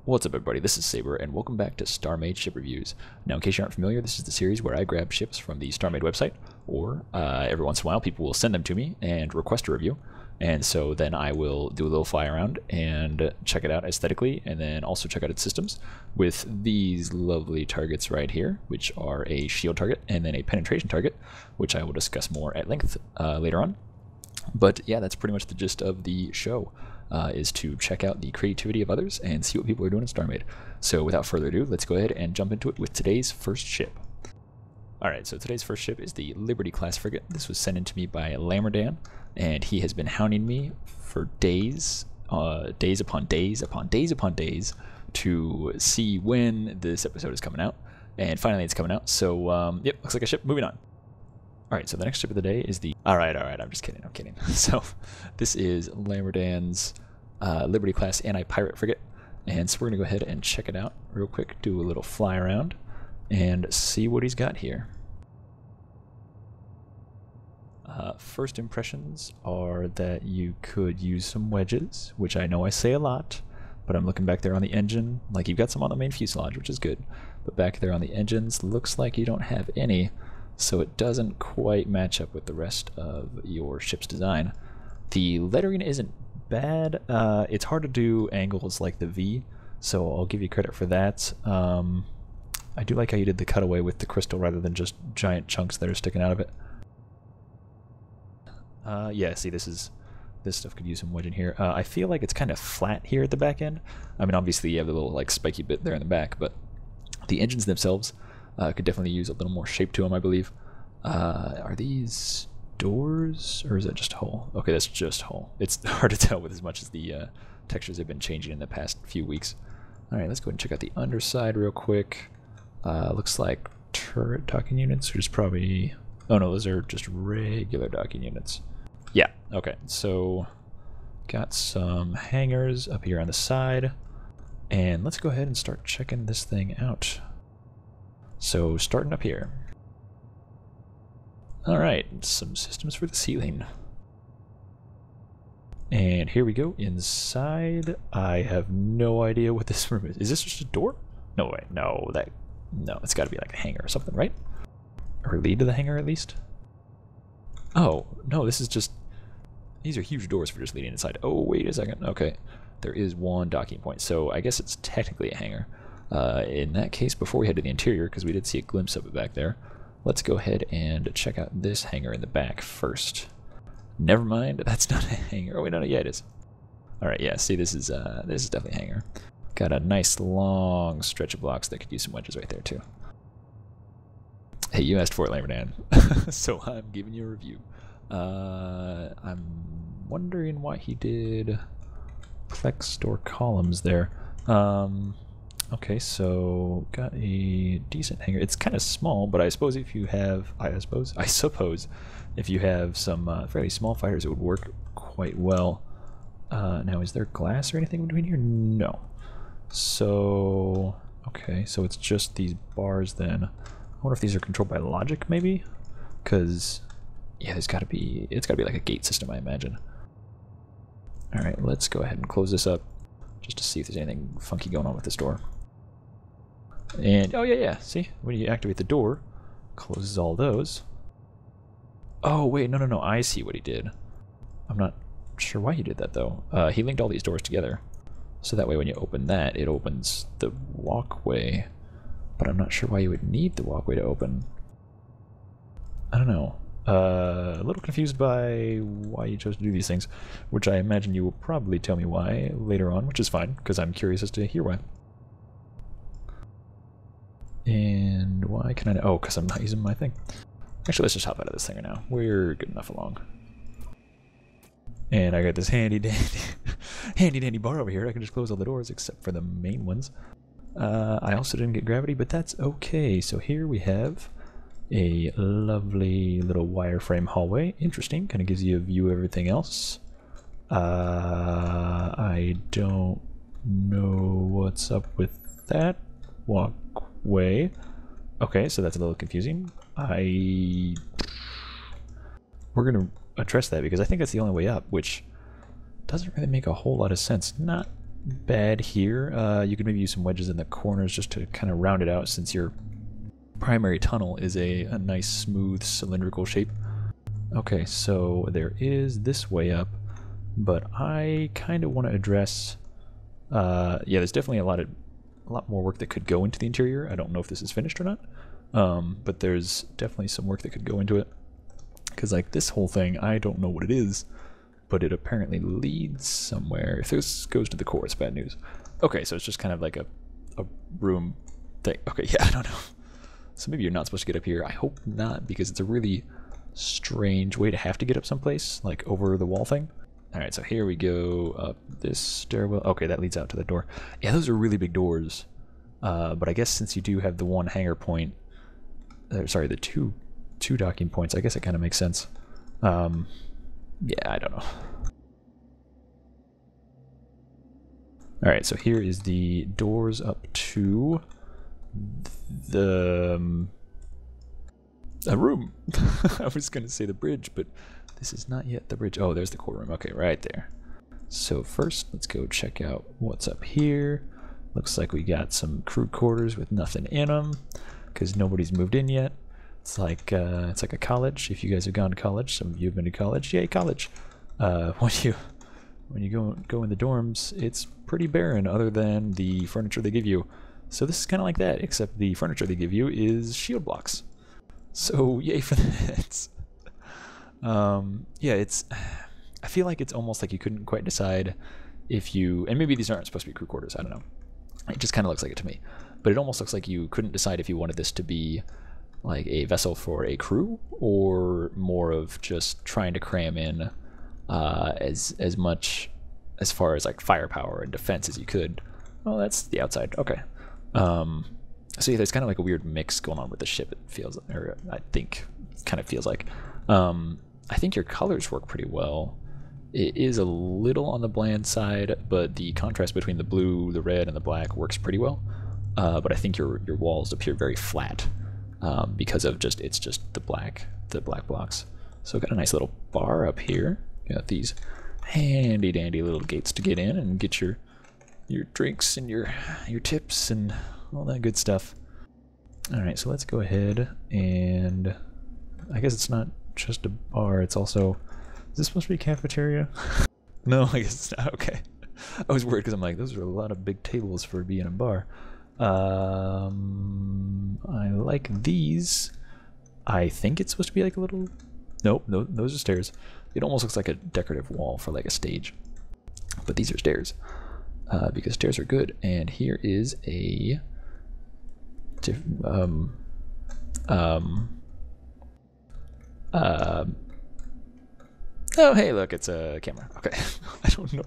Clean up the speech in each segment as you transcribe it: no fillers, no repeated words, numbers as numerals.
What's up everybody, this is Saber, and welcome back to StarMade Ship Reviews. Now in case you aren't familiar, this is the series where I grab ships from the StarMade website, or every once in a while people will send them to me and request a review, and so then I will do a little fly around and check it out aesthetically, and then also check out its systems with these lovely targets right here, which are a shield target and then a penetration target, which I will discuss more at length later on. But yeah, that's pretty much the gist of the show. Is to check out the creativity of others and see what people are doing in StarMade. So without further ado, let's go ahead and jump into it with today's first ship. Alright, so today's first ship is the Liberty class frigate. This was sent in to me by Lammerdan, and he has been hounding me for days, days upon days upon days upon days, to see when this episode is coming out. And finally it's coming out, so yep, looks like a ship. Moving on. Alright, so the next ship of the day is the... Alright, I'm just kidding, I'm kidding. So, this is Lammerdan's Liberty-class anti-pirate frigate, and so we're going to go ahead and check it out real quick, do a little fly around, and see what he's got here. First impressions are that you could use some wedges, which I know I say a lot, but I'm looking back there on the engine, like you've got some on the main fuselage, which is good, but back there on the engines, looks like you don't have any. So it doesn't quite match up with the rest of your ship's design. The lettering isn't bad. It's hard to do angles like the V, so I'll give you credit for that. I do like how you did the cutaway with the crystal rather than just giant chunks that are sticking out of it. Yeah, see, this stuff could use some wedging here. I feel like it's kind of flat here at the back end. I mean, obviously you have the little like spiky bit there in the back, but the engines themselves could definitely use a little more shape to them, I believe. Are these doors, or is that just hull? Okay, that's just hull. It's hard to tell with as much as the textures have been changing in the past few weeks. Alright, let's go ahead and check out the underside real quick. Looks like turret docking units, which is probably... Oh no, those are just regular docking units. Yeah, okay, so got some hangars up here on the side, and let's go ahead and start checking this thing out. So, starting up here. Alright, some systems for the ceiling. And here we go, inside. I have no idea what this room is. Is this just a door? No way, no, it's gotta be like a hangar or something, right? Or lead to the hangar at least? Oh, no, this is just... These are huge doors for just leading inside. Oh, wait a second, okay. There is one docking point, so I guess it's technically a hangar. In that case, before we head to the interior, because we did see a glimpse of it back there, let's go ahead and check out this hangar in the back first. Never mind, that's not a hangar. Oh wait, no, yeah, it is. Alright, yeah, see, this is definitely a hangar. Got a nice long stretch of blocks that could use some wedges right there too. Hey, you asked for it, Lammerdan, so I'm giving you a review. I'm wondering why he did plexed or columns there. Okay, so got a decent hangar. It's kind of small, but I suppose if you have, I suppose if you have some fairly small fighters, it would work quite well. Now, is there glass or anything between here? No. So, okay, so it's just these bars then. I wonder if these are controlled by logic, maybe? Because, yeah, it's got to be like a gate system, I imagine. All right, let's go ahead and close this up, just to see if there's anything funky going on with this door. And, oh yeah, see? When you activate the door, closes all those. Oh, wait, no, I see what he did. I'm not sure why he did that, though. He linked all these doors together, so that way when you open that, it opens the walkway. But I'm not sure why you would need the walkway to open. I don't know. A little confused by why you chose to do these things, which I imagine you will probably tell me why later on, which is fine, because I'm curious as to hear why. And why can I know? Oh, because I'm not using my thing. Actually, let's just hop out of this thing right now. We're good enough along. And I got this handy dandy bar over here. I can just close all the doors except for the main ones. I also didn't get gravity, but that's okay. So here we have a lovely little wireframe hallway. Interesting, kind of gives you a view of everything else. I don't know what's up with that walkway. Okay, so that's a little confusing. We're gonna address that because I think that's the only way up, which doesn't really make a whole lot of sense. Not bad here. You could maybe use some wedges in the corners just to kind of round it out, since your primary tunnel is a nice smooth cylindrical shape. Okay, so there is this way up, but I kind of want to address yeah, there's definitely a lot more work that could go into the interior. I don't know if this is finished or not, but there's definitely some work that could go into it, because like this whole thing, I don't know what it is, but it apparently leads somewhere. If this goes to the core, it's bad news. Okay, so it's just kind of like a room thing. Okay, yeah, I don't know. So maybe you're not supposed to get up here. I hope not, because it's a really strange way to have to get up someplace, like over the wall thing. Alright, so here we go up this stairwell. Okay, that leads out to the door. Yeah, those are really big doors. But I guess since you do have the one hangar point, sorry, the two docking points, I guess it kind of makes sense. Yeah, I don't know. Alright, so here is the doors up to the a room. I was gonna say the bridge, but this is not yet the bridge. Oh, there's the core room. Okay, right there. So first, let's go check out what's up here. Looks like we got some crew quarters with nothing in them, because nobody's moved in yet. It's like a college. If you guys have gone to college, some of you have been to college. Yay, college! When you go in the dorms, it's pretty barren other than the furniture they give you. So this is kind of like that, except the furniture they give you is shield blocks. So yay for that. Yeah, I feel like it's almost like you couldn't quite decide if you, and maybe these aren't supposed to be crew quarters, I don't know. It just kind of looks like it to me. But it almost looks like you couldn't decide if you wanted this to be like a vessel for a crew, or more of just trying to cram in as much as far as like firepower and defense as you could. Oh, that's the outside. Okay. So yeah, there's kind of like a weird mix going on with the ship, it feels, or I think kind of feels like. I think your colors work pretty well. It is a little on the bland side, but the contrast between the blue, the red, and the black works pretty well. But I think your walls appear very flat because of it's just the black blocks. So got a nice little bar up here. Got these handy dandy little gates to get in and get your drinks and your tips and all that good stuff. Alright, so let's go ahead and I guess it's not just a bar, it's also, is this supposed to be a cafeteria? No, I guess it's not. Okay. I was worried because I'm like, those are a lot of big tables for being a bar. I like these. I think it's supposed to be like a little, nope, no, those are stairs. It almost looks like a decorative wall for like a stage, but these are stairs. Because stairs are good. And here is a oh hey, look, it's a camera. Okay. I don't know,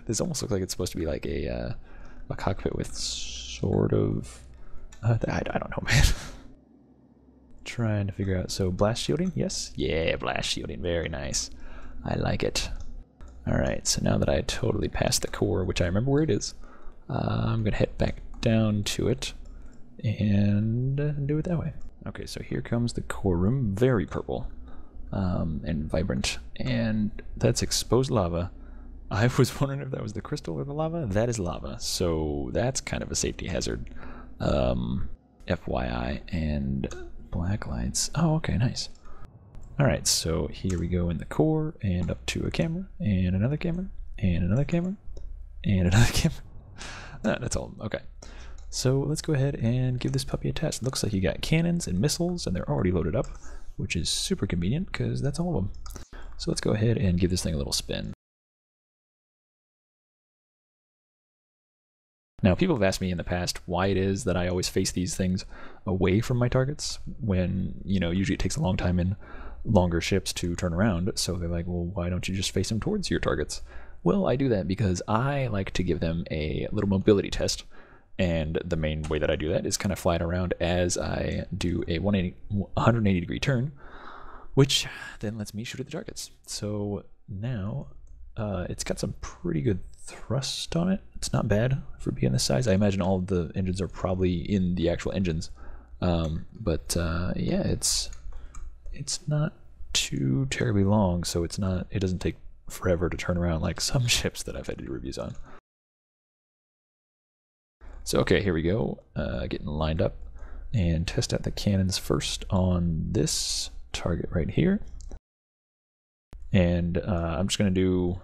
this almost looks like it's supposed to be like a cockpit with sort of I don't know, man. Trying to figure out. So blast shielding, yes, yeah, blast shielding, very nice, I like it. Alright, so now that I totally passed the core, which I remember where it is, I'm going to head back down to it and do it that way. Okay, so here comes the core room, very purple and vibrant, and that's exposed lava. I was wondering if that was the crystal or the lava. That is lava, so that's kind of a safety hazard, FYI. And black lights. Oh, okay, nice. Alright, so here we go in the core, and up to a camera, and another camera, and another camera, and another camera. That's all. Okay. So let's go ahead and give this puppy a test. Looks like you got cannons and missiles, and they're already loaded up, which is super convenient, because that's all of them. So let's go ahead and give this thing a little spin. Now, people have asked me in the past why it is that I always face these things away from my targets when, you know, usually it takes a long time in longer ships to turn around. So they're like, well, why don't you just face them towards your targets? Well, I do that because I like to give them a little mobility test. And the main way that I do that is kind of fly it around as I do a 180 degree turn, which then lets me shoot at the targets. So now it's got some pretty good thrust on it. It's not bad for being this size. I imagine all of the engines are probably in the actual engines. But yeah, it's not too terribly long, so it doesn't take forever to turn around like some ships that I've had to do reviews on. So okay, here we go, getting lined up, and test out the cannons first on this target right here. And I'm just going to do,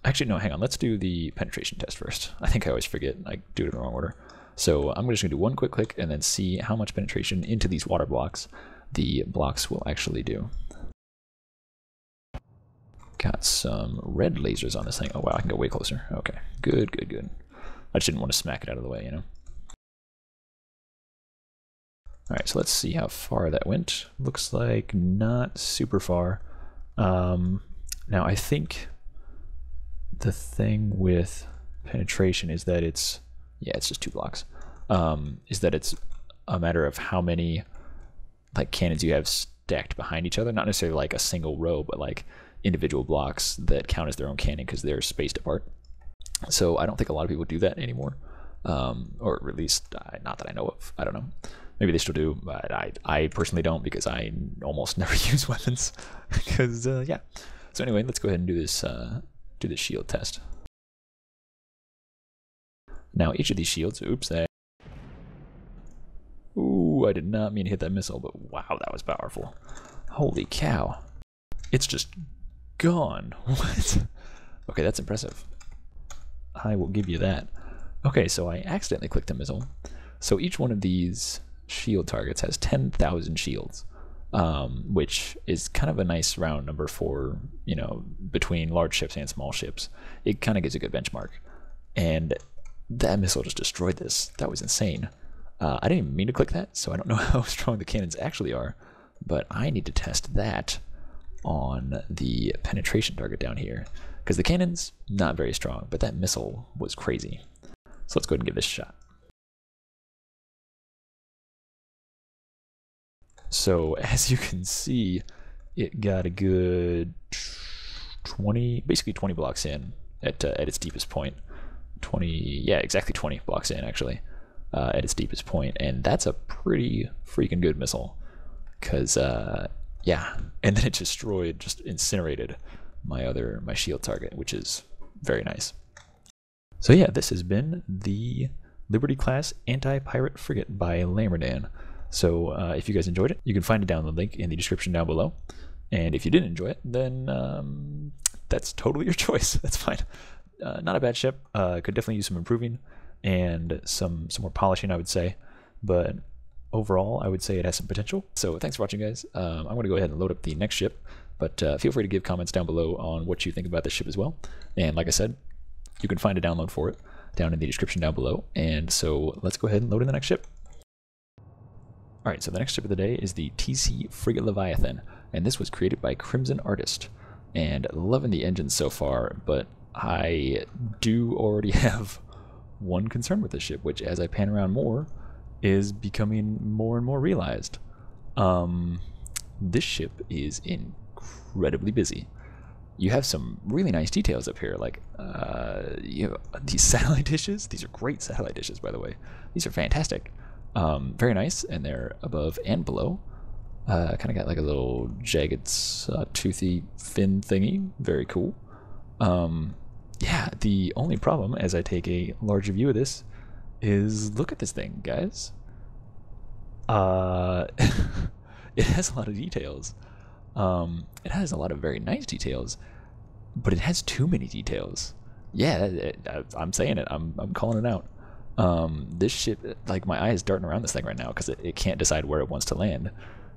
actually no, hang on, let's do the penetration test first. I think I always forget, I do it in the wrong order. So I'm just going to do one quick click and then see how much penetration into these water blocks the blocks will actually do. Got some red lasers on this thing. Oh wow, I can go way closer. Okay, good, good, good. I just didn't want to smack it out of the way, you know. Alright, so let's see how far that went. Looks like not super far. Now I think the thing with penetration is that it's, yeah, it's just 2 blocks. Is that it's a matter of how many like cannons you have stacked behind each other. Not necessarily like a single row, but like individual blocks that count as their own cannon because they're spaced apart. So I don't think a lot of people do that anymore, or at least not that I know of. I don't know. Maybe they still do, but I personally don't because I almost never use weapons. Because yeah. So anyway, let's go ahead and do this shield test. Now each of these shields, oops, ooh, I did not mean to hit that missile, but wow, that was powerful. Holy cow. It's just gone. What? Okay, that's impressive. I will give you that. Okay, so I accidentally clicked a missile. So each one of these shield targets has 10,000 shields, which is kind of a nice round number for, you know, between large ships and small ships. It kind of gives a good benchmark. And that missile just destroyed this. That was insane. I didn't even mean to click that, so I don't know how strong the cannons actually are, but I need to test that on the penetration target down here, because the cannon's not very strong, but that missile was crazy. So let's go ahead and give this a shot. So as you can see, it got a good 20, basically 20 blocks in at its deepest point. 20, yeah, exactly 20 blocks in actually at its deepest point, and that's a pretty freaking good missile. Because yeah, and then it destroyed, just incinerated my shield target, which is very nice. So yeah, this has been the Liberty class anti-pirate frigate by Lammerdan. So if you guys enjoyed it, you can find a download link in the description down below. And if you didn't enjoy it, then that's totally your choice. That's fine. Not a bad ship. Could definitely use some improving and some more polishing, I would say. But overall, I would say it has some potential. So thanks for watching, guys. I'm going to go ahead and load up the next ship. But feel free to give comments down below on what you think about this ship as well. And like I said, you can find a download for it down in the description down below. And so let's go ahead and load in the next ship. Alright, so the next ship of the day is the TC-Frigate-Leviathan, and this was created by Crimson Artist. And loving the engine so far, but I do already have one concern with this ship, which as I pan around more, is becoming more and more realized. This ship is incredibly busy. You have some really nice details up here, like you know, these satellite dishes. These are great satellite dishes, by the way. These are fantastic. Very nice, and they're above and below. Kind of got like a little jagged, toothy fin thingy. Very cool. Yeah, the only problem, as I take a larger view of this, is look at this thing, guys. It has a lot of details. It has a lot of very nice details, but it has too many details. Yeah, I'm saying it. I'm calling it out. This ship, like, my eye is darting around this thing right now because it can't decide where it wants to land,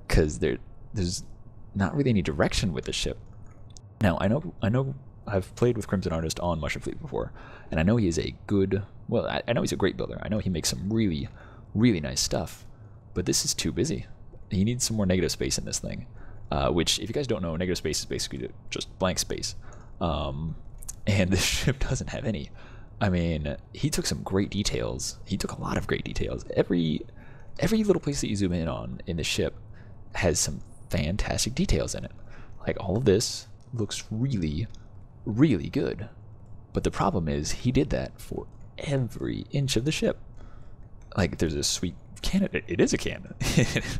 because there's not really any direction with this ship. Now I know I've played with Crimson Artist on Mushroom Fleet before, and I know he is a good, well, I know he's a great builder. I know he makes some really nice stuff, but this is too busy. He needs some more negative space in this thing, which, if you guys don't know, negative space is basically just blank space, and this ship doesn't have any. I mean, he took some great details. He took a lot of great details. Every little place that you zoom in on in the ship has some fantastic details in it. Like, all of this looks really good. But the problem is, he did that for every inch of the ship. Like, there's a sweet cannon. It is a cannon.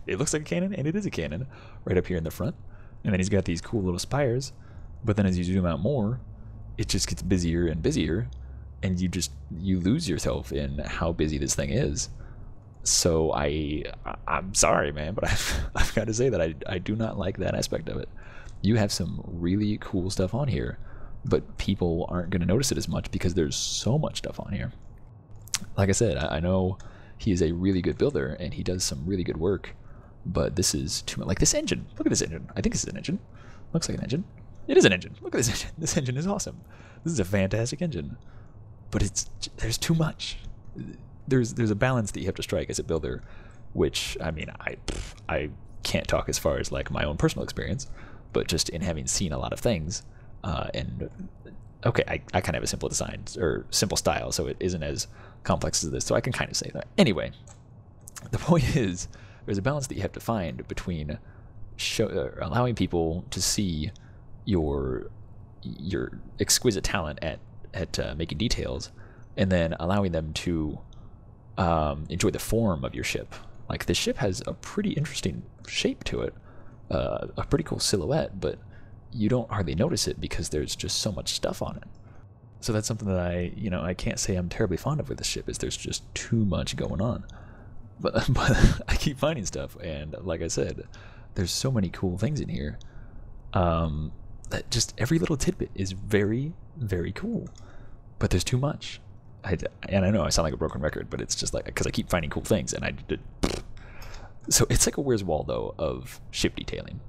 It looks like a cannon, and it is a cannon right up here in the front. And then he's got these cool little spires. But then as you zoom out more, it just gets busier and busier. and you lose yourself in how busy this thing is. So I'm sorry, man, but I've got to say that I do not like that aspect of it. You have some really cool stuff on here, but people aren't going to notice it as much because there's so much stuff on here. Like I said, I know he is a really good builder and he does some really good work, but this is too much. Like this engine. Look at this engine. I think this is an engine. Looks like an engine. It is an engine. Look at this engine. This engine is awesome. This is a fantastic engine, but there's too much. There's a balance that you have to strike as a builder, which, I mean, I can't talk as far as like my own personal experience, but just in having seen a lot of things, and okay, I kind of have a simple design or simple style, so it isn't as complex as this, so I can kind of say that. Anyway, the point is, there's a balance that you have to find between allowing people to see your exquisite talent at making details, and then allowing them to enjoy the form of your ship. Like this ship has a pretty interesting shape to it, a pretty cool silhouette, but you don't hardly notice it because there's just so much stuff on it. So that's something that I can't say I'm terribly fond of with this ship, is there's just too much going on. But I keep finding stuff, and like I said, there's so many cool things in here. That just every little tidbit is very, very cool, but there's too much. And I know I sound like a broken record, but it's just like, because I keep finding cool things, and so it's like a Where's Waldo of ship detailing.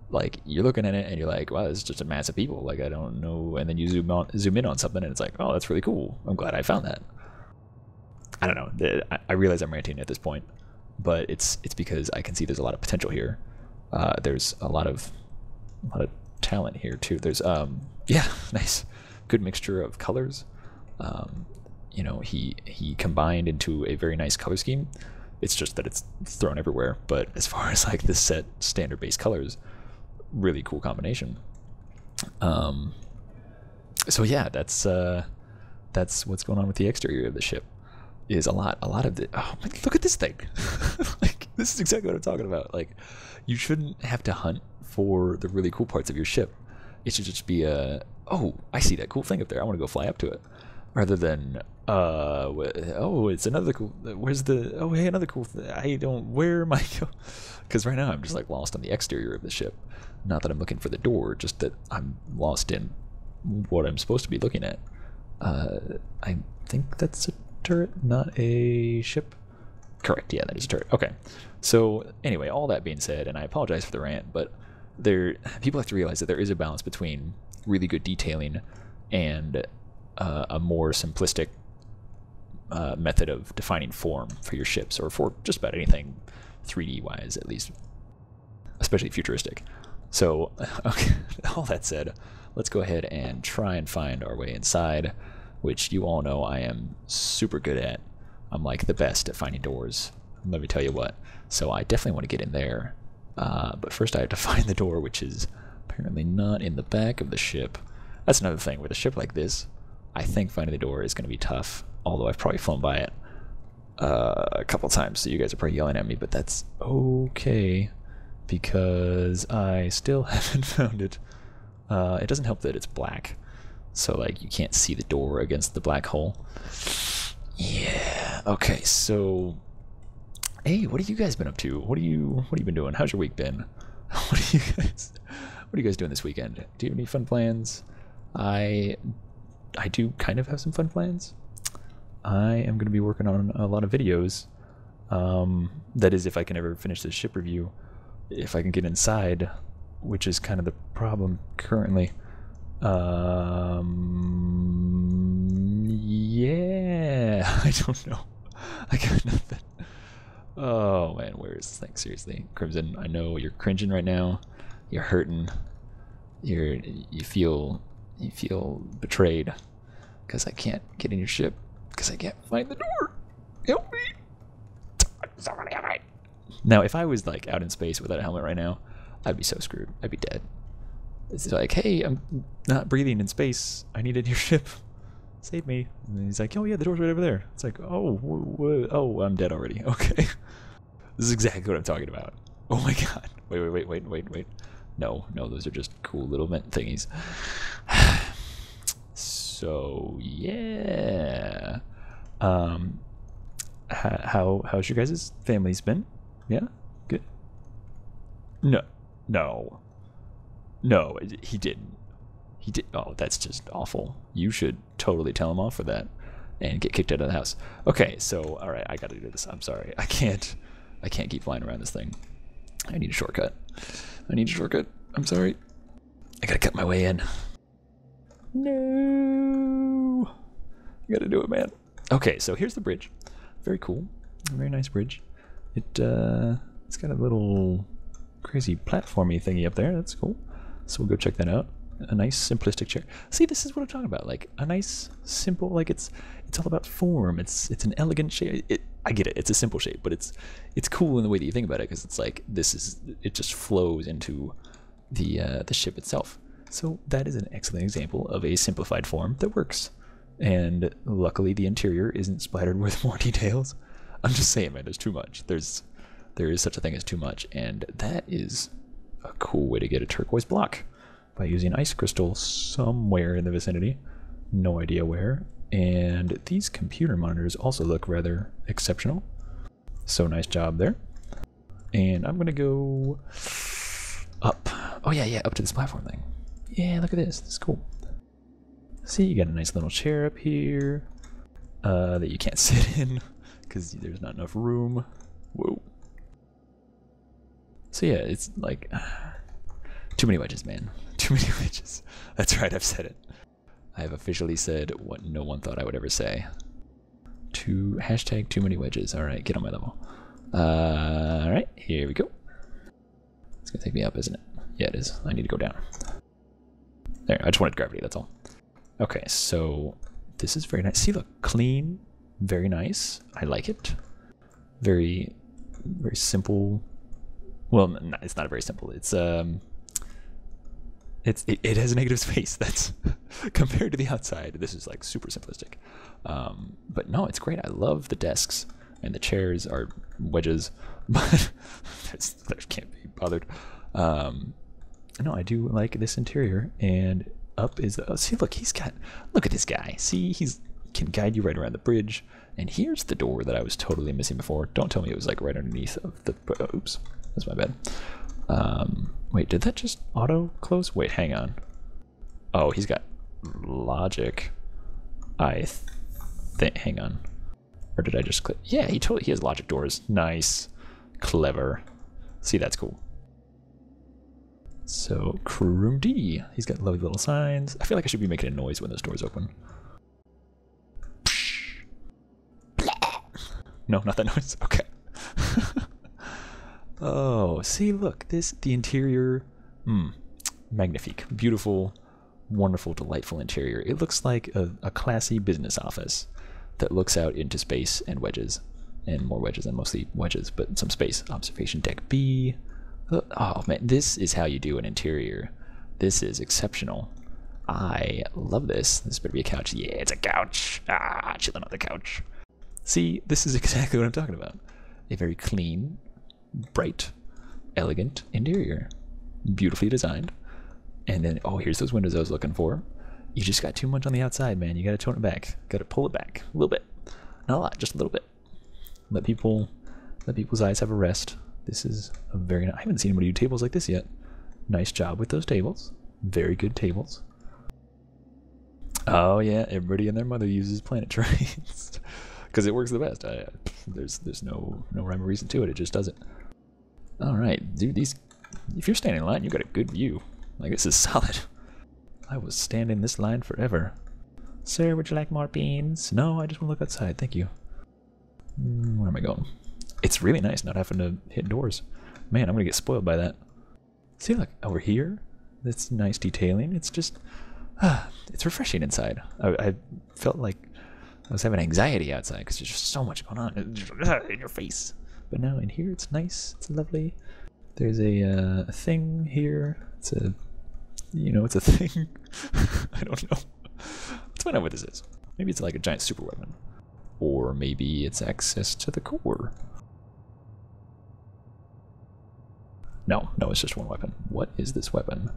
Like you're looking at it and you're like, wow, this is just a mass of people. Like I don't know, and then you zoom in on something, and it's like, oh, that's really cool. I'm glad I found that. I don't know. I realize I'm ranting at this point, but it's because I can see there's a lot of potential here. There's a lot of talent here too. There's yeah, nice, good mixture of colors. He combined into a very nice color scheme. It's just that it's thrown everywhere. But as far as like the set standard base colors, really cool combination. So yeah, that's what's going on with the exterior of the ship. Is a lot of the, oh, look at this thing. Like this is exactly what I'm talking about. Like you shouldn't have to hunt for the really cool parts of your ship. It should just be oh, I see that cool thing up there, I want to go fly up to it, rather than oh, it's another cool, where's the, oh hey, another cool thing, where am I going? Because right now I'm just like lost on the exterior of the ship. Not that I'm looking for the door, just that I'm lost in what I'm supposed to be looking at. I think that's a turret, not a ship. Correct, yeah, that is a turret. Okay, so anyway, all that being said, and I apologize for the rant, but people have to realize that there is a balance between really good detailing and a more simplistic method of defining form for your ships, or for just about anything 3D wise, at least, especially futuristic. So okay, all that said, let's go ahead and try and find our way inside, which you all know I am super good at. I'm like the best at finding doors, let me tell you what. So I definitely want to get in there, but first I have to find the door, which is apparently not in the back of the ship. That's another thing with a ship like this. I think finding the door is going to be tough, although I've probably flown by it a couple times, so you guys are probably yelling at me, but that's okay, because I still haven't found it. It doesn't help that it's black, so like you can't see the door against the black hole. Yeah. Okay. So, hey, what have you guys been up to? What have you been doing? How's your week been? What are you guys doing this weekend? Do you have any fun plans? I do kind of have some fun plans. I am going to be working on a lot of videos. That is, if I can ever finish this ship review, if I can get inside, which is kind of the problem currently. Yeah, I don't know. I got nothing. Oh man, where is this thing? Seriously, Crimson, I know you're cringing right now. You're hurting. You feel betrayed because I can't get in your ship because I can't find the door. Help me! Somebody help me! Now, if I was like out in space without a helmet right now, I'd be so screwed. I'd be dead. It's like, hey, I'm not breathing in space. I need in your ship. Save me. And then he's like, oh yeah, the door's right over there. It's like, oh, I'm dead already. Okay. This is exactly what I'm talking about. Oh my god. Wait. No, those are just cool little vent thingies. So yeah. How's your guys' families been? Yeah, good. No, no, no. He didn't. He did. Oh, that's just awful. You should totally tell him off for that, and get kicked out of the house. Okay, so all right, I gotta do this. I'm sorry. I can't keep flying around this thing. I need a shortcut. I need a shortcut. I'm sorry. I gotta cut my way in. No. I gotta do it, man. Okay, so here's the bridge. Very cool. Very nice bridge. It's got a little crazy platformy thingy up there. That's cool. So we'll go check that out. A nice simplistic chair. See, this is what I'm talking about. Like a nice simple, like it's all about form. It's an elegant shape. I get it. It's a simple shape, but it's cool in the way that you think about it, because it's like it just flows into the ship itself. So that is an excellent example of a simplified form that works. And luckily the interior isn't splattered with more details. I'm just saying, man, there's too much. There is such a thing as too much, and that is a cool way to get a turquoise block, by using ice crystal somewhere in the vicinity. No idea where. And these computer monitors also look rather exceptional. So nice job there. And I'm gonna go up. Oh yeah, up to this platform thing. Yeah, look at this. This is cool. See, you got a nice little chair up here that you can't sit in because there's not enough room. Whoa. So yeah, it's like too many wedges, man. Too many wedges. That's right, I've said it. I have officially said what no one thought I would ever say. Hashtag too many wedges. Alright, get on my level. Alright, here we go. It's gonna take me up, isn't it? Yeah, it is. I need to go down. There, I just wanted gravity, that's all. Okay, so this is very nice. See, look, clean, very nice. I like it. Very, very simple. Well, no, it's not very simple. It has a negative space. That's compared to the outside. This is like super simplistic. But no, it's great. I love the desks, and the chairs are wedges, but they can't be bothered. No, I do like this interior, and up is see, look, look at this guy. See, can guide you right around the bridge. And here's the door that I was totally missing before. Don't tell me it was like right underneath of the oops, that's my bad. Wait, did that just auto close? Wait, hang on. Oh, he's got logic. I think, hang on. Or did I just click? Yeah, he has logic doors. Nice, clever. See, that's cool. So, room D. He's got lovely little signs. I feel like I should be making a noise when those doors open. No, not that noise. Okay. Oh, see, look, the interior, magnifique, beautiful, wonderful, delightful interior. It looks like a classy business office that looks out into space and wedges, and more wedges, and mostly wedges, but some space. Observation deck B. Oh man, this is how you do an interior. This is exceptional. I love this. This better be a couch. Yeah, it's a couch. Ah, chilling on the couch. See, this is exactly what I'm talking about. A very clean, bright, elegant interior. Beautifully designed. And then, oh, here's those windows I was looking for. You just got too much on the outside, man. You gotta tone it back. Gotta pull it back a little bit. Not a lot, just a little bit. Let people's eyes have a rest. This is a very nice, I haven't seen anybody do tables like this yet. Nice job with those tables. Very good tables. Oh yeah, everybody and their mother uses planet trains. Because it works the best. There's no rhyme or reason to it. It just does it. All right, dude. If you're standing in line, you got a good view. Like, this is solid. I was standing this line forever. Sir, would you like more beans? No, I just want to look outside. Thank you. Where am I going? It's really nice not having to hit doors. Man, I'm gonna get spoiled by that. See, look over here. That's nice detailing. It's just, it's refreshing inside. I felt like I was having anxiety outside because there's just so much going on in your face. But now in here, it's nice. It's lovely. There's a thing here. It's a, it's a thing. I don't know. Let's find out what this is. Maybe it's like a giant super weapon, or maybe it's access to the core. No, it's just one weapon. What is this weapon?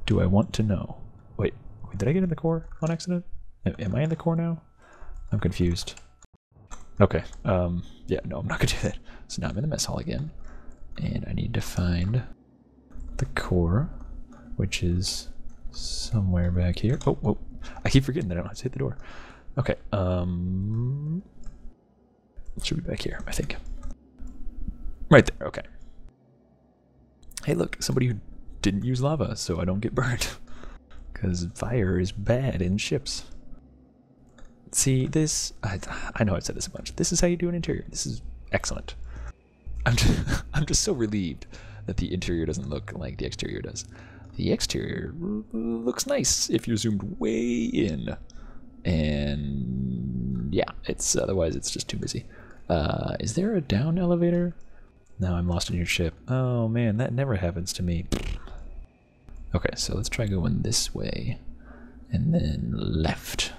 do I want to know? Wait, did I get in the core on accident? Am I in the core now? I'm confused. Okay, yeah, no, I'm not gonna do that. So now I'm in the mess hall again, and I need to find the core, which is somewhere back here. Oh, I keep forgetting that I don't have to hit the door. Okay, it should be back here, I think. Right there, okay. Hey look, somebody who didn't use lava, so I don't get burned. Because fire is bad in ships. See, this, I know I've said this a bunch. This is how you do an interior. This is excellent. I'm just so relieved that the interior doesn't look like the exterior does. The exterior looks nice if you're zoomed way in. And yeah, it's otherwise it's just too busy. Is there a down elevator? No, I'm lost in your ship. Oh man, that never happens to me. Okay, so let's try going this way. And then left.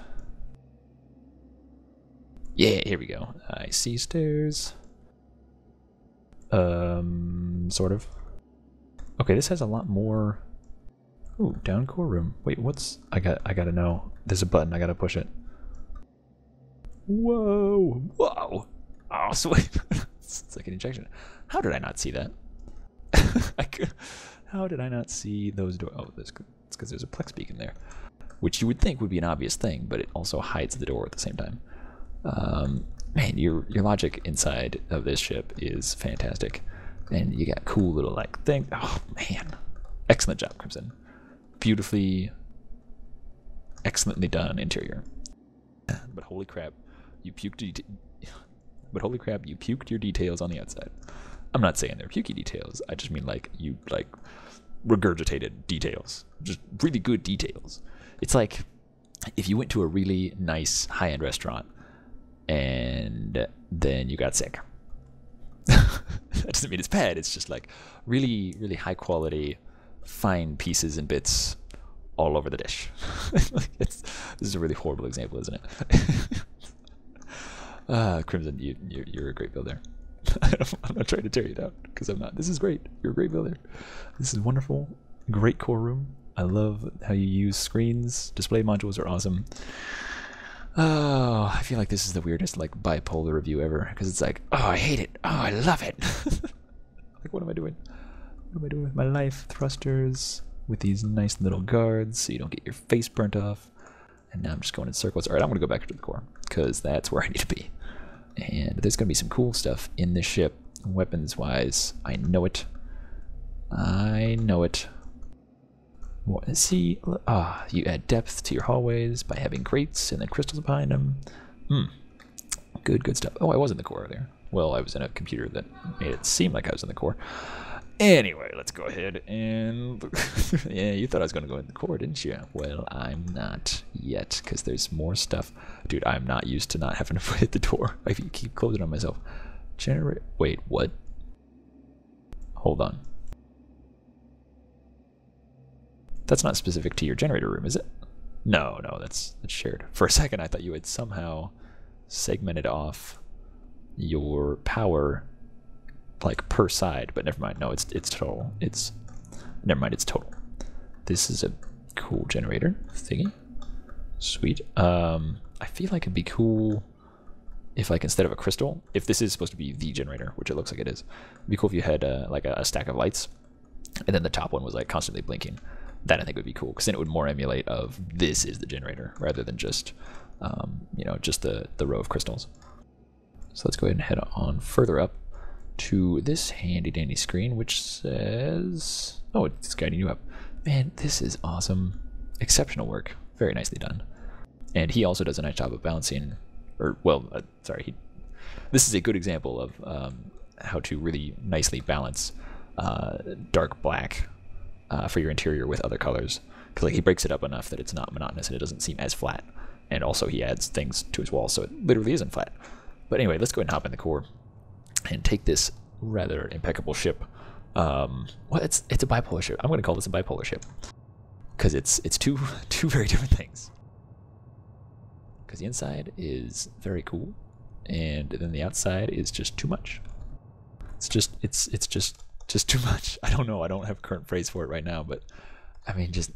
Yeah, here we go. I see stairs. Sort of. Okay, this has a lot more. Ooh, down core room. Wait, what's... I gotta know. There's a button, I gotta push it. Whoa! Whoa! Oh, sweet. It's like an injection. How did I not see that? How did I not see those doors? Oh, it's because there's a Plex beacon there. Which you would think would be an obvious thing, but it also hides the door at the same time. Man, your logic inside of this ship is fantastic. And you got cool little like thing. Oh man. Excellent job, Crimson. Beautifully, excellently done interior. But holy crap, you puked your details on the outside. I'm not saying they're pukey details. I just mean like you like regurgitated details. Just really good details. It's like if you went to a really nice high-end restaurant and then you got sick. That doesn't mean it's bad. It's just like really, really high quality, fine pieces and bits all over the dish. This is a really horrible example, isn't it? Crimson, you're a great builder. I'm not trying to tear you down because I'm not. This is great. You're a great builder. This is wonderful. Great core room. I love how you use screens. Display modules are awesome. Oh, I feel like this is the weirdest like bipolar review ever because it's like, oh, I hate it. Oh, I love it. Like, what am I doing? What am I doing with my life? Thrusters with these nice little guards so you don't get your face burnt off. And now I'm just going in circles. All right, I'm going to go back to the core because that's where I need to be. And there's going to be some cool stuff in this ship, weapons-wise. I know it. I know it. What, see, you add depth to your hallways by having grates and then crystals behind them. Good stuff. Oh, I was in the core earlier. Well, I was in a computer that made it seem like I was in the core. Anyway, let's go ahead and... Yeah, you thought I was going to go in the core, didn't you? Well, I'm not yet, because there's more stuff. Dude, I'm not used to not having to hit the door. I keep closing on myself. Wait, what? Hold on. That's not specific to your generator room, is it? No, that's shared. For a second, I thought you had somehow segmented off your power like per side, but never mind. No, it's total. Never mind, it's total. This is a cool generator thingy. Sweet. I feel like it'd be cool if, like, instead of a crystal, if this is supposed to be the generator, which it looks like it is, it'd be cool if you had like a stack of lights, and then the top one was like constantly blinking. That I think would be cool, because then it would more emulate of this is the generator rather than just, you know, just the row of crystals. So let's go ahead and head on further up to this handy dandy screen, which says, oh, it's guiding you up. Man, this is awesome. Exceptional work. Very nicely done. And he also does a nice job of balancing, or, well, sorry, this is a good example of how to really nicely balance dark black for your interior with other colors. Because like, he breaks it up enough that it's not monotonous and it doesn't seem as flat. And also he adds things to his walls, so it literally isn't flat. But anyway, let's go ahead and hop in the core and take this rather impeccable ship. Well, it's a bipolar ship. I'm going to call this a bipolar ship because it's two very different things. Because the inside is very cool, and then the outside is just too much. It's just too much. I don't know. I don't have a current phrase for it right now, but I mean, just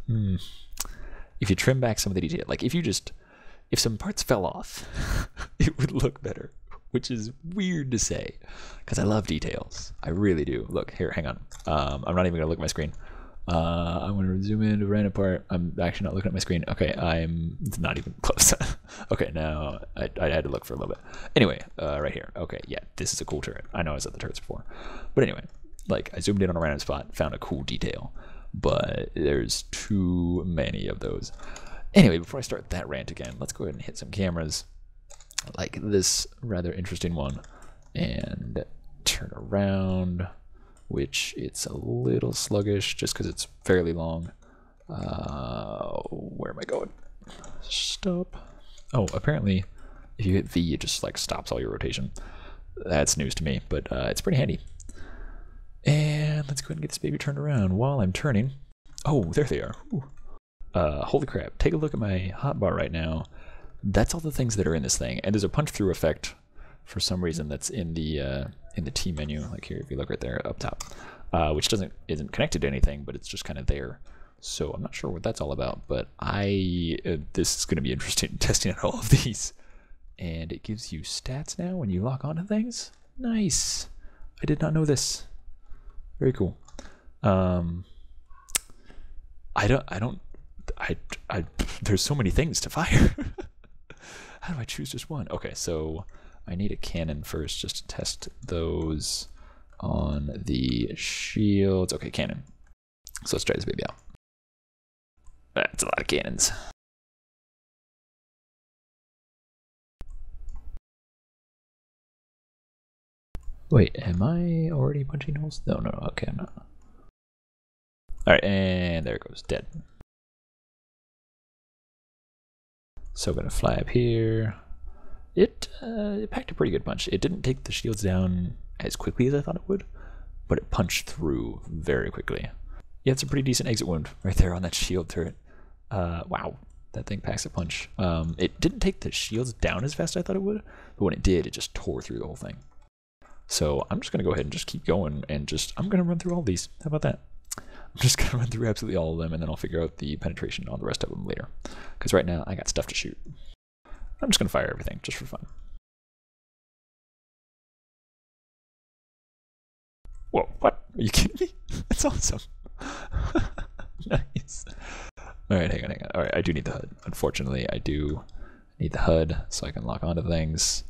if you trim back some of the detail, like if some parts fell off, it would look better, which is weird to say because I love details. I really do. Look here, hang on. I'm not even gonna look at my screen. I'm gonna zoom in to random part. I'm actually not looking at my screen. Okay, I'm not even close. Okay, now I had to look for a little bit. Anyway, right here. Okay, yeah, this is a cool turret. I know I said the turrets before, but anyway, like I zoomed in on a random spot, found a cool detail, but there's too many of those. Anyway, before I start that rant again, let's go ahead and hit some cameras like this rather interesting one and turn around, which it's a little sluggish just because it's fairly long. Where am I going? Stop. Oh, apparently if you hit V, it just like stops all your rotation. That's news to me, but it's pretty handy. And let's go ahead and get this baby turned around. While I'm turning, oh, there they are. Holy crap, take a look at my hotbar right now. That's all the things that are in this thing, and there's a punch through effect for some reason that's in the T menu, like here if you look right there up top, which isn't connected to anything, but it's just kind of there. So I'm not sure what that's all about, but this is going to be interesting testing out all of these. And it gives you stats now when you lock onto things. Nice. I did not know this. Very cool. There's so many things to fire. How do I choose just one? Okay, so I need a cannon first just to test those on the shields. Okay, cannon. So let's try this baby out. That's a lot of cannons. Wait, am I already punching holes? No, okay, I'm not. Alright, and there it goes, dead. So I'm gonna fly up here. It packed a pretty good punch. It didn't take the shields down as quickly as I thought it would, but it punched through very quickly. Yeah, it's a pretty decent exit wound right there on that shield turret. Wow, that thing packs a punch. It didn't take the shields down as fast as I thought it would, but when it did, it just tore through the whole thing. So I'm just gonna go ahead and just keep going and I'm gonna run through all these. How about that? I'm just gonna run through absolutely all of them and then I'll figure out the penetration on the rest of them later. Because right now I got stuff to shoot. I'm just gonna fire everything just for fun. Whoa, what? Are you kidding me? That's awesome. Nice. Alright, hang on. Alright, I do need the HUD. Unfortunately, I do need the HUD so I can lock onto things.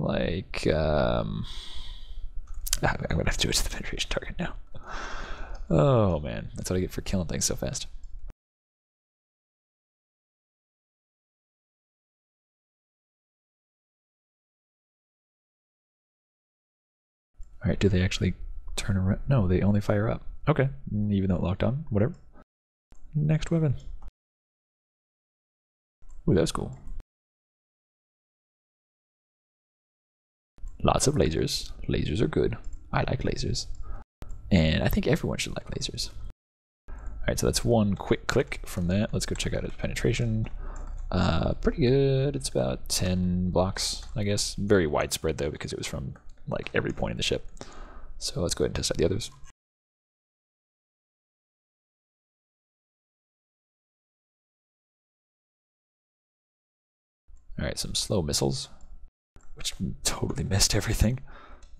Like, I'm gonna have to do it to the penetration target now. Oh man, that's what I get for killing things so fast. Alright, do they actually turn around? No, they only fire up. Okay, even though it locked on, whatever. Next weapon. Ooh, that was cool. Lots of lasers. Lasers are good. I like lasers. And I think everyone should like lasers. Alright, so that's one quick click from that. Let's go check out its penetration. Pretty good. It's about 10 blocks, I guess. Very widespread though, because it was from like every point in the ship. So let's go ahead and test out the others. Alright, some slow missiles, which totally missed everything.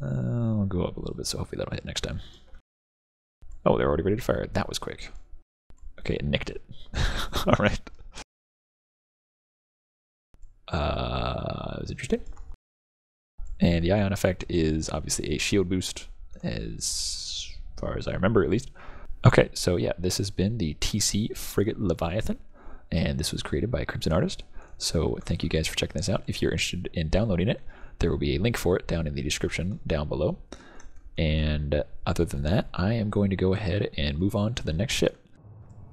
I'll go up a little bit, so hopefully that'll hit next time. Oh, they're already ready to fire. That was quick. Okay, it nicked it. Alright. That was interesting. And the ion effect is obviously a shield boost, as far as I remember at least. Okay, so yeah, this has been the TC-Frigate-Leviathan, and this was created by a Crimson artist. So thank you guys for checking this out. If you're interested in downloading it, there will be a link for it down in the description down below. And other than that, I am going to go ahead and move on to the next ship.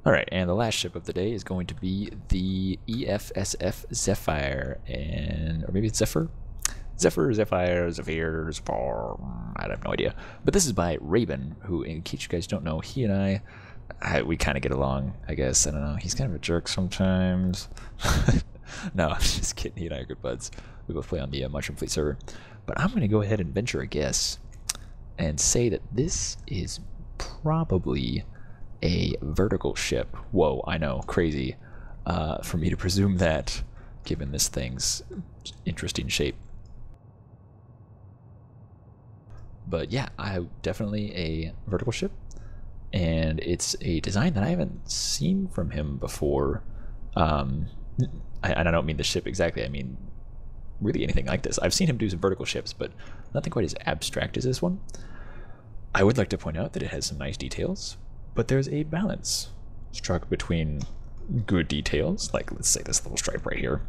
Alright, and the last ship of the day is going to be the EFSF Zephyr, or maybe it's Zephyr? Zephyr, I have no idea. But this is by Raven, who, in case you guys don't know, he and we kind of get along, I guess. I don't know, he's kind of a jerk sometimes. No, I'm just kidding, he and I are good buds. We both play on the Mushroom Fleet server. But I'm going to go ahead and venture a guess and say that this is probably a vertical ship. Whoa, I know, crazy for me to presume that, given this thing's interesting shape. But yeah, definitely a vertical ship, and it's a design that I haven't seen from him before. And I don't mean the ship exactly, I mean really anything like this. I've seen him do some vertical ships, but nothing quite as abstract as this one. I would like to point out that it has some nice details, but there's a balance struck between good details, like let's say this little stripe right here,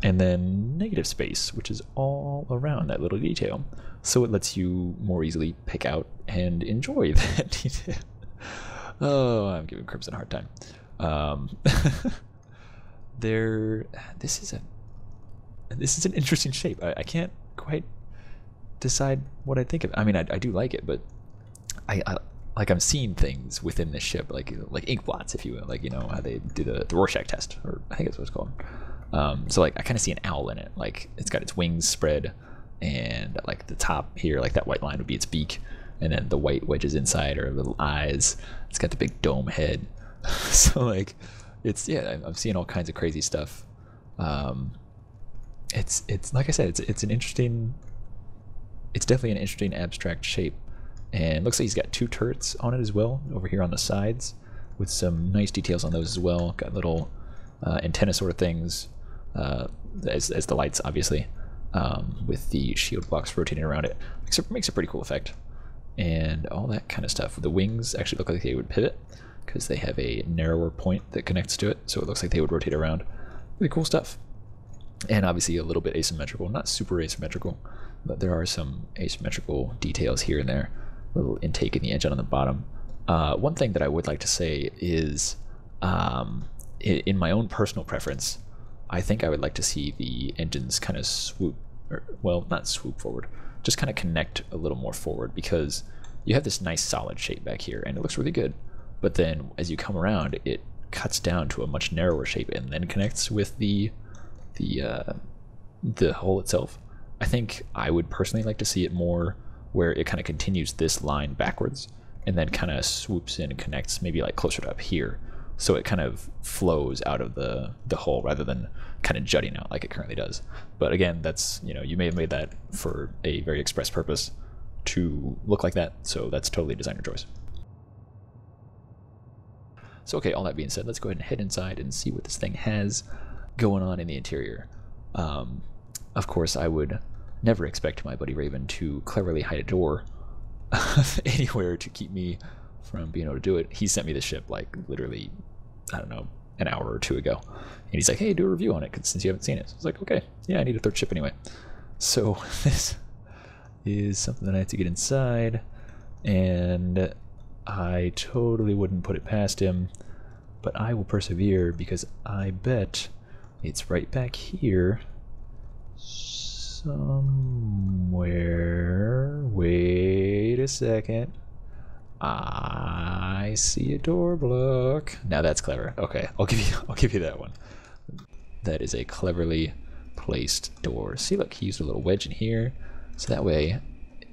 and then negative space, which is all around that little detail. So it lets you more easily pick out and enjoy that detail. Oh, I'm giving Crimson a hard time. This is an interesting shape. I can't quite decide what I think of it. I mean, I do like it, but I like I'm seeing things within this ship, like ink blots, if you will, like, you know how they do the Rorschach test, or I think that's what it's called. So like I kind of see an owl in it, like it's got its wings spread, and like the top here, like that white line would be its beak, and then the white wedges inside are little eyes. It's got the big dome head. So like it's, yeah, I'm seeing all kinds of crazy stuff. It's like I said, it's definitely an interesting abstract shape. And it looks like he's got 2 turrets on it as well, over here on the sides, with some nice details on those as well. Got little antenna sort of things, as the lights, obviously, with the shield blocks rotating around it. Makes a pretty cool effect. And all that kind of stuff. The wings actually look like they would pivot, because they have a narrower point that connects to it, so it looks like they would rotate around. Really cool stuff. And obviously a little bit asymmetrical, not super asymmetrical, but there are some asymmetrical details here and there. Little intake in the engine on the bottom. One thing that I would like to say is, in my own personal preference, I think I would like to see the engines kind of swoop, or, well, not swoop forward, just kind of connect a little more forward, because you have this nice solid shape back here, and it looks really good. But then as you come around, it cuts down to a much narrower shape and then connects with the hull itself. I think I would personally like to see it more where it kind of continues this line backwards and then kind of swoops in and connects maybe like closer to up here, so it kind of flows out of the hull rather than kind of jutting out like it currently does. But again, that's, you know, you may have made that for a very express purpose to look like that, so that's totally designer choice. So okay, all that being said, let's go ahead and head inside and see what this thing has going on in the interior. Of course, I would never expect my buddy Raven to cleverly hide a door anywhere to keep me from being able to do it. He sent me the ship like literally, I don't know, an hour or 2 ago, and he's like, hey, do a review on it since you haven't seen it. So I was like, okay, yeah, I need a 3rd ship anyway. So this is something that I have to get inside, and I totally wouldn't put it past him, but I will persevere, because I bet it's right back here somewhere. Wait a second. I see a door block. Now that's clever. Okay, I'll give you that one. That is a cleverly placed door. See, look, he used a little wedge in here, so that way,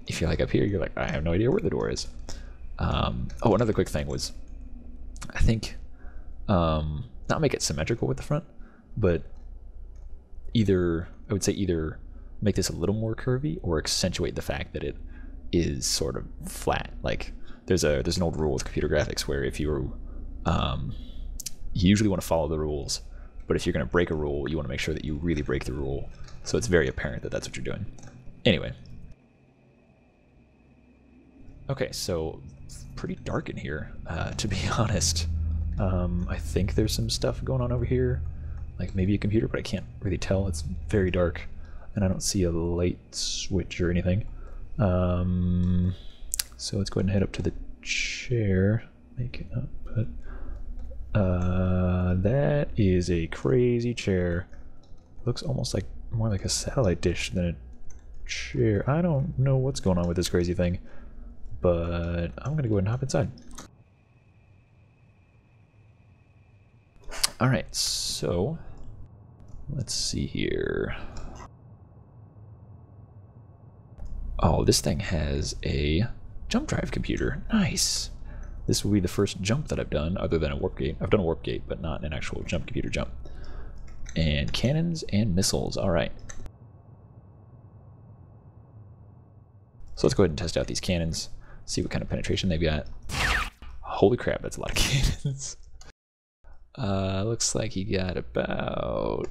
if you're like up here, you're like, I have no idea where the door is. Oh, another quick thing was, I think, not make it symmetrical with the front, but I would say either make this a little more curvy or accentuate the fact that it is sort of flat. Like there's an old rule with computer graphics where if you usually want to follow the rules, but if you're going to break a rule, you want to make sure that you really break the rule, so it's very apparent that that's what you're doing. Anyway. Okay, so pretty dark in here, to be honest. I think there's some stuff going on over here, like maybe a computer, but I can't really tell. It's very dark, and I don't see a light switch or anything. So let's go ahead and head up to the chair. Make it up, but that is a crazy chair. Looks almost like more like a satellite dish than a chair. I don't know what's going on with this crazy thing, but I'm gonna go ahead and hop inside. Alright, so let's see here. Oh, this thing has a jump drive computer. Nice. This will be the first jump that I've done, other than a warp gate. I've done a warp gate, but not an actual jump computer jump. And cannons and missiles. All right. So let's go ahead and test out these cannons, see what kind of penetration they've got. Holy crap, that's a lot of cannons. Looks like he got about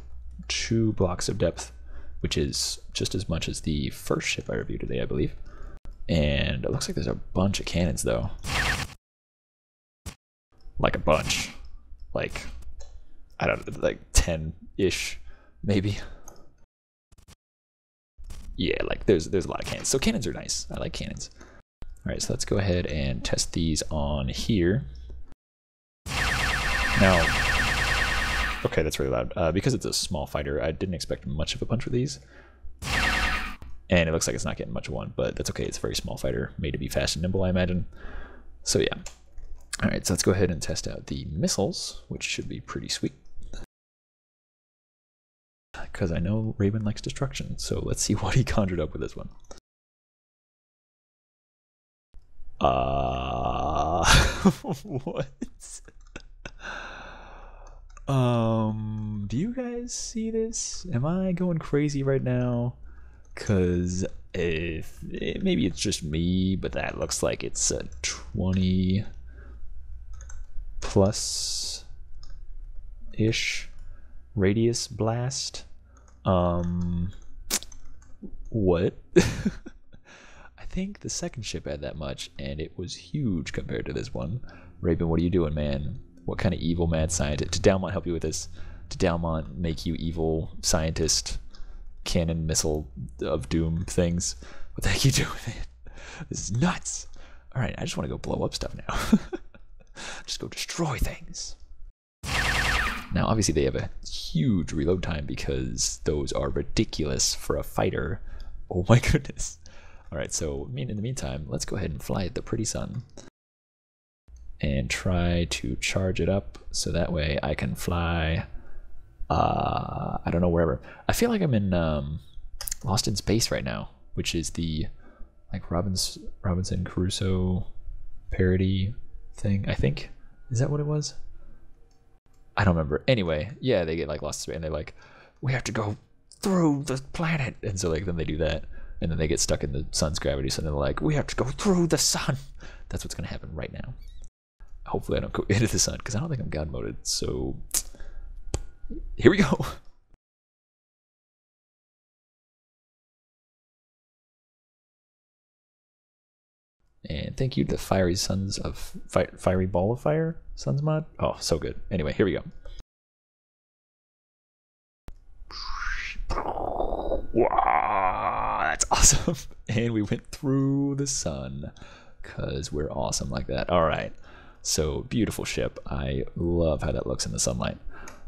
2 blocks of depth, which is just as much as the first ship I reviewed today, I believe. And it looks like there's a bunch of cannons, though. Like a bunch. Like, I don't know, like 10-ish, maybe. Yeah, like there's a lot of cannons. So cannons are nice. I like cannons. All right, so let's go ahead and test these on here. Now, okay, that's really loud. Because it's a small fighter, I didn't expect much of a punch with these. And it looks like it's not getting much of one, but that's okay. It's a very small fighter, made to be fast and nimble, I imagine. So yeah. All right, so let's go ahead and test out the missiles, which should be pretty sweet. Because I know Raven likes destruction, so let's see what he conjured up with this one. What? Do you guys see this? Am I going crazy right now? Because maybe it's just me, but that looks like it's a 20 plus ish radius blast. What? I think the second ship had that much, and it was huge compared to this one. Raven, what are you doing, man? What kind of evil mad scientist? Did Dalmont help you with this? Did Dalmont make you evil scientist, cannon missile of doom things? What the heck are you doing, man? This is nuts. All right, I just want to go blow up stuff now. Just go destroy things. Now, obviously, they have a huge reload time because those are ridiculous for a fighter. Oh my goodness. All right, so in the meantime, let's go ahead and fly at the pretty sun and try to charge it up so that way I can fly, I don't know, wherever. I feel like I'm in Lost in Space right now, which is the like Robinson Crusoe parody thing, I think. Is that what it was? I don't remember. Anyway, yeah, they get like lost in space and they're like, we have to go through the planet. And so like then they do that and then they get stuck in the sun's gravity. So they're like, we have to go through the sun. That's what's going to happen right now. Hopefully I don't go into the sun because I don't think I'm God moded. So here we go. And thank you to Fiery Sons of Fiery Ball of Fire Sons mod. Oh, so good. Anyway, here we go. Wow, that's awesome. And we went through the sun because we're awesome like that. All right. So beautiful ship. I love how that looks in the sunlight.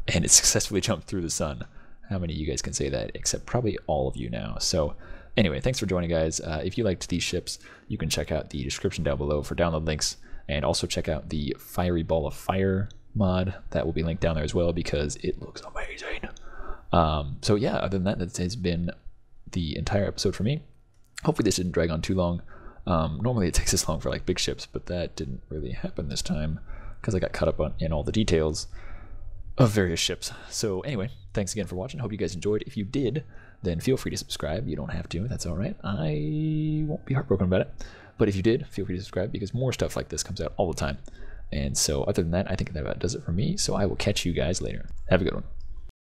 And it successfully jumped through the sun. How many of you guys can say that? Except probably all of you now. So anyway, thanks for joining, guys. If you liked these ships, you can check out the description down below for download links, and also check out the Fiery Ball of Fire mod. That will be linked down there as well because it looks amazing. So yeah, other than that has been the entire episode for me. Hopefully this didn't drag on too long. Normally it takes this long for like big ships, but that didn't really happen this time because I got caught up in all the details of various ships. So anyway, thanks again for watching. Hope you guys enjoyed. If you did, then feel free to subscribe. You don't have to. That's all right. I won't be heartbroken about it. But if you did, feel free to subscribe because more stuff like this comes out all the time. And so other than that, I think that about does it for me. So I will catch you guys later. Have a good one.